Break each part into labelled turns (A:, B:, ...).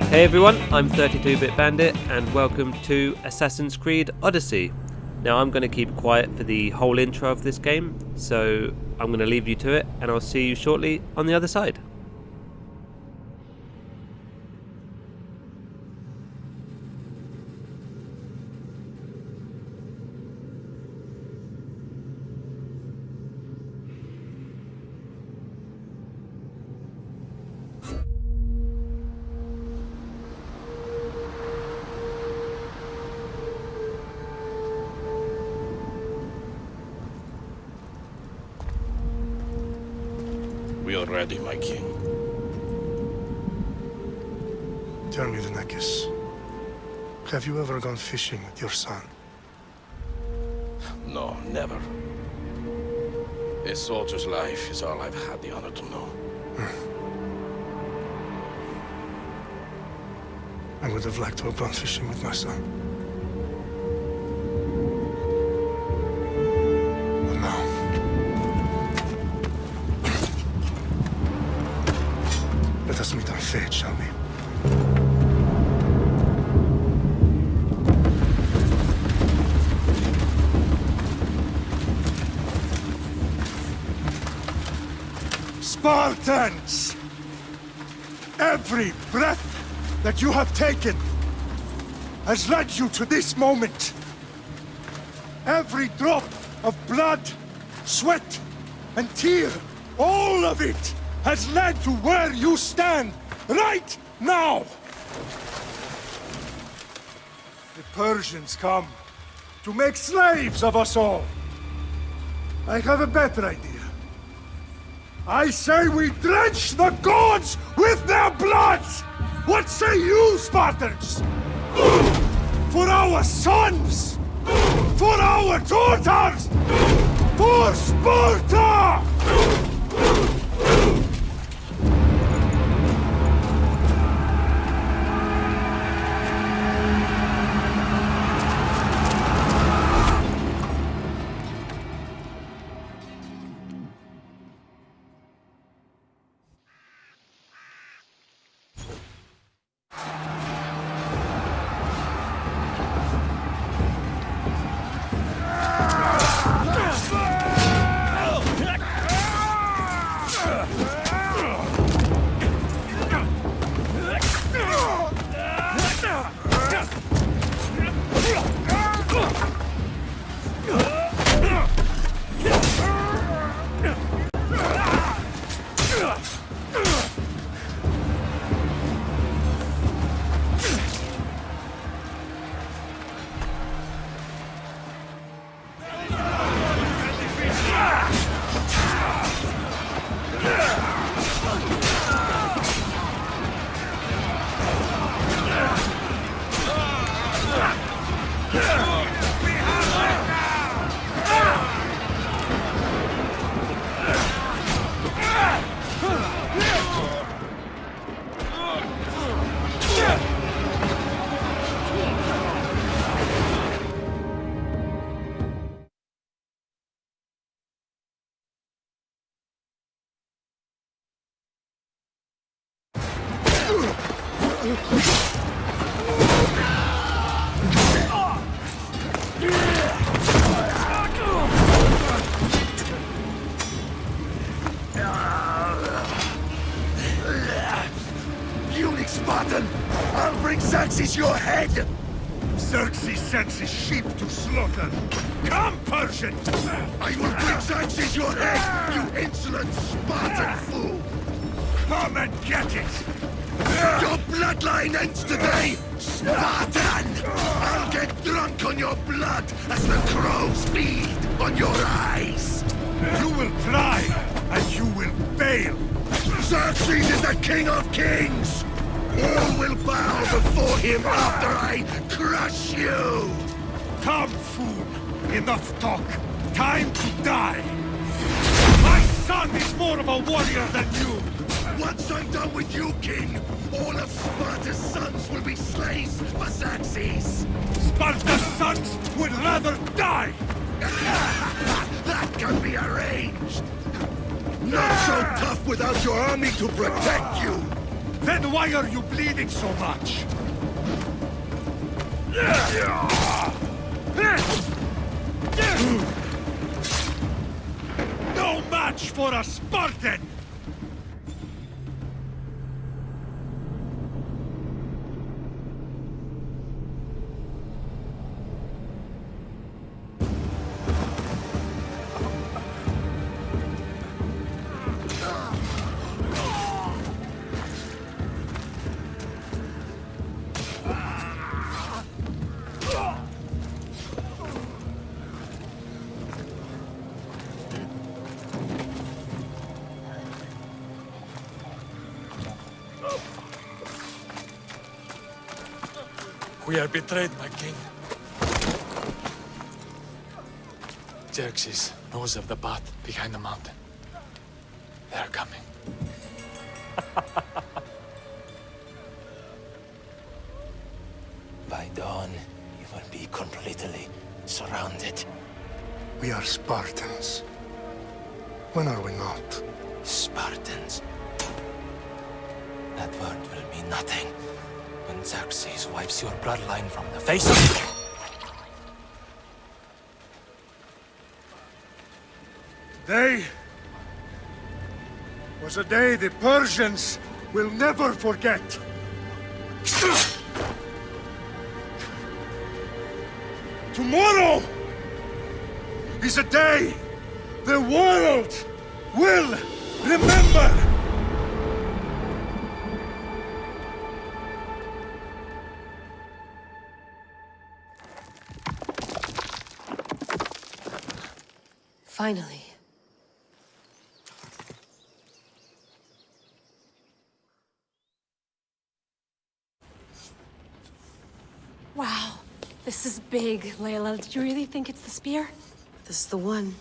A: Hey everyone, I'm 32-bit Bandit and welcome to Assassin's Creed Odyssey. Now I'm going to keep quiet for the whole intro of this game, so I'm going to leave you to it and I'll see you shortly on the other side.
B: We are ready, my king.
C: Tell me, Nekus, have you ever gone fishing with your son?
B: No, never. A soldier's life is all I've had the honor to know.
C: I would have liked to have gone fishing with my son. But now... let us meet our fate, shall we? Spartans! Every breath that you have taken has led you to this moment. Every drop of blood, sweat, and tear, all of it has led to where you stand right now. The Persians come to make slaves of us all. I have a better idea. I say we drench the gods with their blood! What say you, Spartans? For our sons! For our daughters! For Sparta!
D: Spartan! I'll bring Xerxes your head!
C: Xerxes sends his sheep to slaughter. Come, Persian!
D: I will bring Xerxes your head, you insolent Spartan fool!
C: Come and get it!
D: Your bloodline ends today, Spartan! I'll get drunk on your blood as the crows feed on your eyes!
C: You will try, and you will fail!
D: Xerxes is the king of kings! All will bow before him after I crush you!
C: Come, fool! Enough talk! Time to die! My son is more of a warrior than you!
D: Once I'm done with you, king, all of Sparta's sons will be slaves for Xerxes!
C: Sparta's sons would rather die!
D: That can be arranged! Not so tough without your army to protect you!
C: Then why are you bleeding so much? No match for a Spartan!
E: We are betrayed, my king. Xerxes knows of the path behind the mountain. They are coming.
D: By dawn, you will be completely surrounded.
C: We are Spartans. When are we not?
D: Spartans. That word will mean nothing when Xerxes wipes your bloodline from the face of...
C: Today was a day the Persians will never forget. Tomorrow is a day the world will remember.
F: Finally.
G: Wow, this is big, Layla. Did you really think it's the spear?
F: This is the one.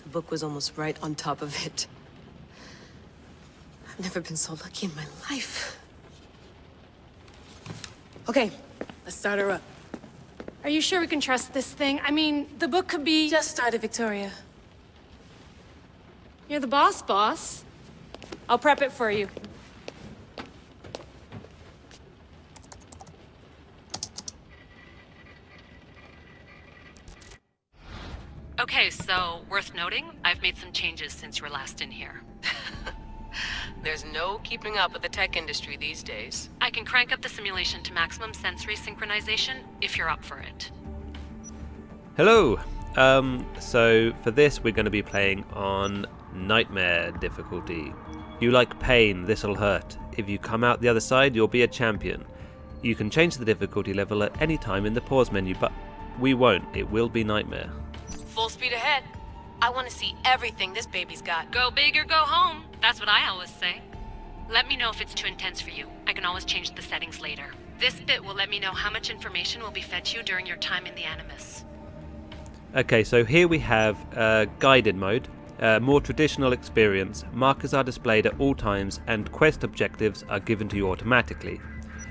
F: The book was almost right on top of it. I've never been so lucky in my life. Okay, let's start her up.
G: Are you sure we can trust this thing? I mean, the book could be...
F: Just started, Victoria.
G: You're the boss. I'll prep it for you.
H: Okay, so worth noting, I've made some changes since you were last in here.
F: There's no keeping up with the tech industry these days.
H: I can crank up the simulation to maximum sensory synchronization if you're up for it.
A: Hello! So for this we're going to be playing on Nightmare difficulty. You like pain, this'll hurt. If you come out the other side, you'll be a champion. You can change the difficulty level at any time in the pause menu, but we won't. It will be Nightmare.
F: Full speed ahead. I want to see everything this baby's got.
H: Go big or go home. That's what I always say. Let me know if it's too intense for you. I can always change the settings later. This bit will let me know how much information will be fed to you during your time in the Animus.
A: Okay, so here we have guided mode, more traditional experience, markers are displayed at all times and quest objectives are given to you automatically.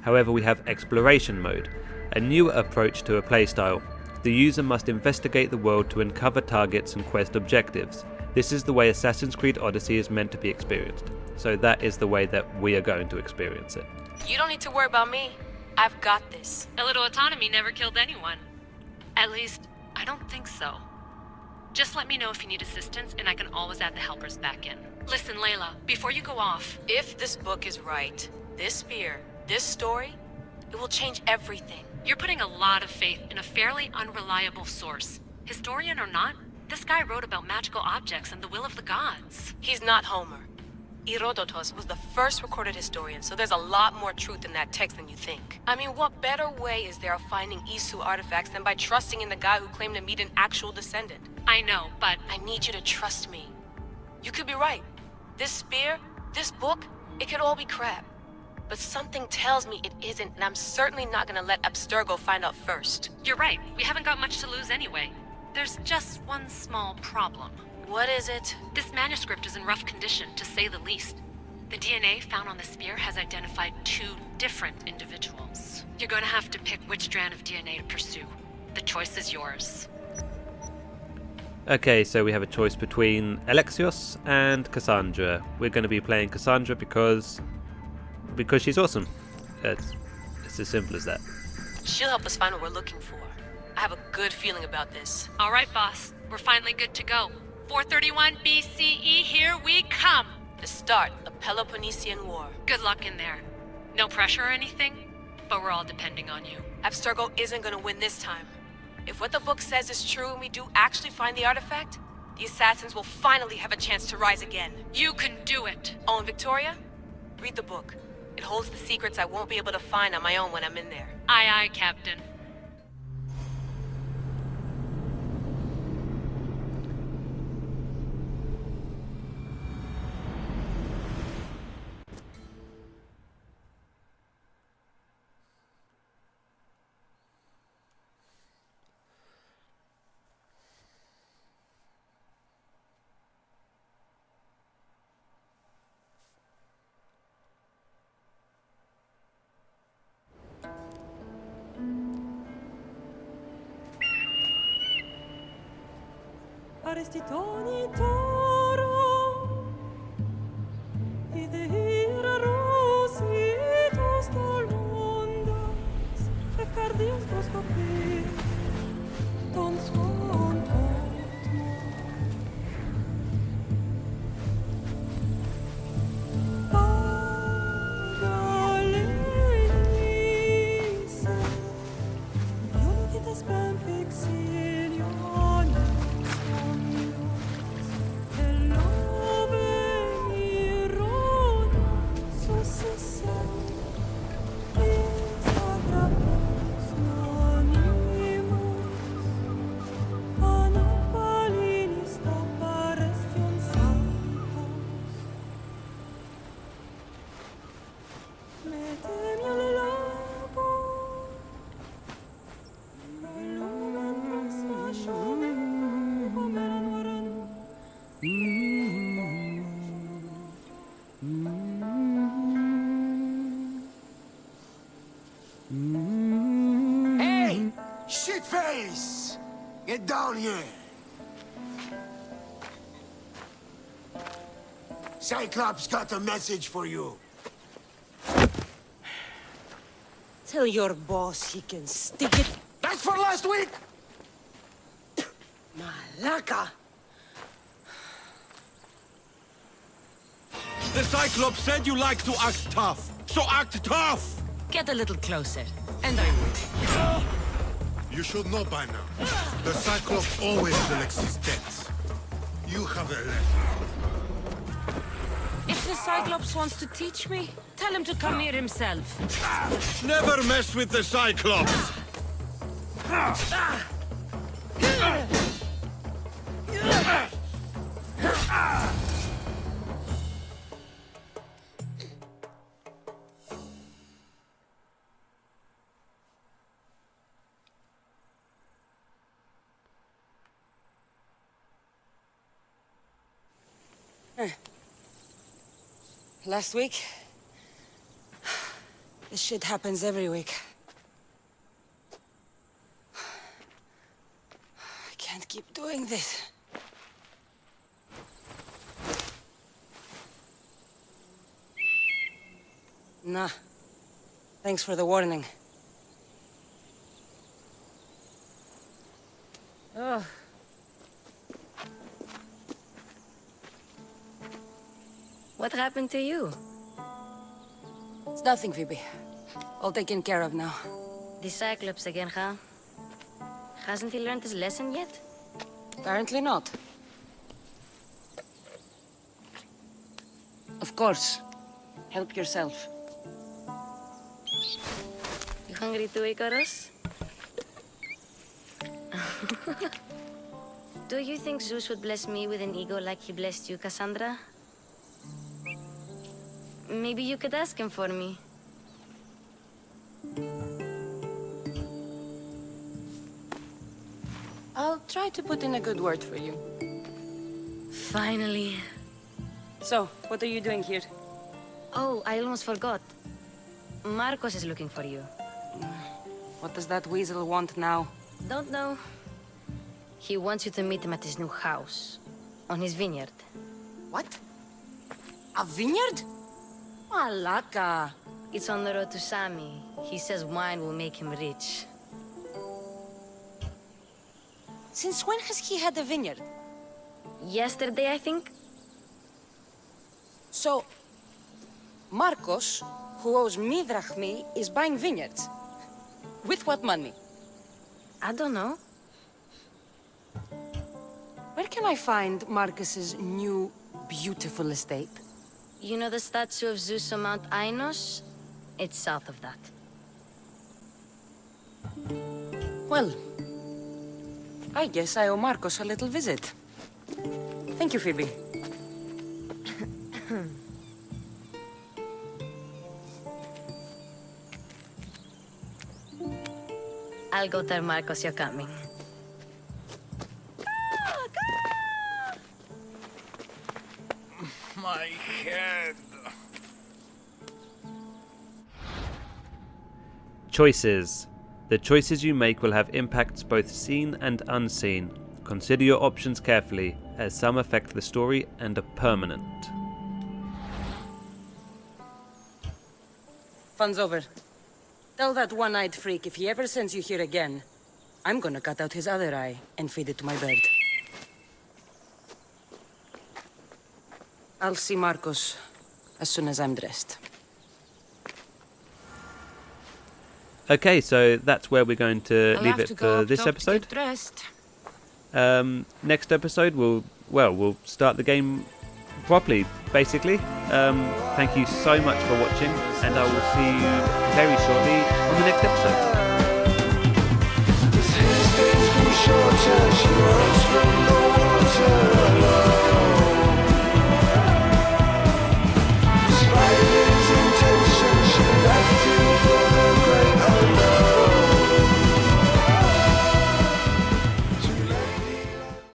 A: However, we have exploration mode, a newer approach to a playstyle. The user must investigate the world to uncover targets and quest objectives. This is the way Assassin's Creed Odyssey is meant to be experienced. So that is the way that we are going to experience it.
F: You don't need to worry about me. I've got this.
H: A little autonomy never killed anyone. At least, I don't think so. Just let me know if you need assistance and I can always add the helpers back in. Listen, Layla, before you go off...
F: If this book is right, this spear, this story, it will change everything.
H: You're putting a lot of faith in a fairly unreliable source. Historian or not, this guy wrote about magical objects and the will of the gods.
F: He's not Homer. Herodotus was the first recorded historian, so there's a lot more truth in that text than you think. I mean, what better way is there of finding Isu artifacts than by trusting in the guy who claimed to meet an actual descendant?
H: I know, but...
F: I need you to trust me. You could be right. This spear, this book, it could all be crap. But something tells me it isn't, and I'm certainly not gonna let Abstergo find out first.
H: You're right. We haven't got much to lose anyway. There's just one small problem.
F: What is it?
H: This manuscript is in rough condition, to say the least. The DNA found on the spear has identified 2 different individuals. You're gonna have to pick which strand of DNA to pursue. The choice is yours.
A: Okay, so we have a choice between Alexios and Cassandra. We're going to be playing Cassandra because because she's awesome. It's as simple as that.
F: She'll help us find what we're looking for. I have a good feeling about this.
H: All right, boss. We're finally good to go. 431 BCE, here we come!
F: The start of Peloponnesian War.
H: Good luck in there. No pressure or anything, but we're all depending on you.
F: Abstergo isn't gonna win this time. If what the book says is true and we do actually find the artifact, the assassins will finally have a chance to rise again.
H: You can do it!
F: Oh, and Victoria? Read the book. It holds the secrets I won't be able to find on my own when I'm in there.
H: Aye, aye, Captain.
I: Aristitoni toro, idehira rositos tolondas, efcardios proskopir, ton svon potmo. Pagalenise, ionikitas ben fixilionis.
D: Hey! Shitface! Get down here! Cyclops got a message for you.
I: Tell your boss he can stick it.
D: That's for last week!
I: Malaka!
J: The Cyclops said you like to act tough, so act tough!
I: Get a little closer, and I'm waiting.
K: You should know by now. The Cyclops always selects his deaths. You have a lesson.
I: If the Cyclops wants to teach me, tell him to come here himself.
J: Never mess with the Cyclops!
I: Last week? This shit happens every week. I can't keep doing this. Nah. Thanks for the warning. Oh.
L: What happened to you?
I: It's nothing, Phoebe. All taken care of now.
L: The Cyclops again, huh? Hasn't he learned his lesson yet?
I: Apparently not. Of course. Help yourself.
L: You hungry too, Icarus? Do you think Zeus would bless me with an ego like he blessed you, Cassandra? Maybe you could ask him for me.
I: I'll try to put in a good word for you.
L: Finally.
I: So, what are you doing here?
L: Oh, I almost forgot. Marcos is looking for you.
I: What does that weasel want now?
L: Don't know. He wants you to meet him at his new house. On his vineyard.
I: What? A vineyard? Malaka.
L: It's on the road to Sami. He says wine will make him rich.
I: Since when has he had a vineyard?
L: Yesterday, I think?
I: So, Marcos, who owes me drachmi, is buying vineyards. With what money?
L: I don't know.
I: Where can I find Marcus's new, beautiful estate?
L: You know the statue of Zeus on Mount Ainos? It's south of that.
I: Well, I guess I owe Marcos a little visit. Thank you, Phoebe.
L: I'll go tell Marcos you're coming.
J: My head.
A: Choices. The choices you make will have impacts both seen and unseen. Consider your options carefully, as some affect the story and are permanent.
I: Fun's over. Tell that one-eyed freak if he ever sends you here again, I'm gonna cut out his other eye and feed it to my bird. I'll see Marcos as soon as I'm dressed.
A: Okay, so that's where we're going to leave it for this episode. Next episode, we'll start the game properly, basically. Thank you so much for watching, and I will see you very shortly on the next episode.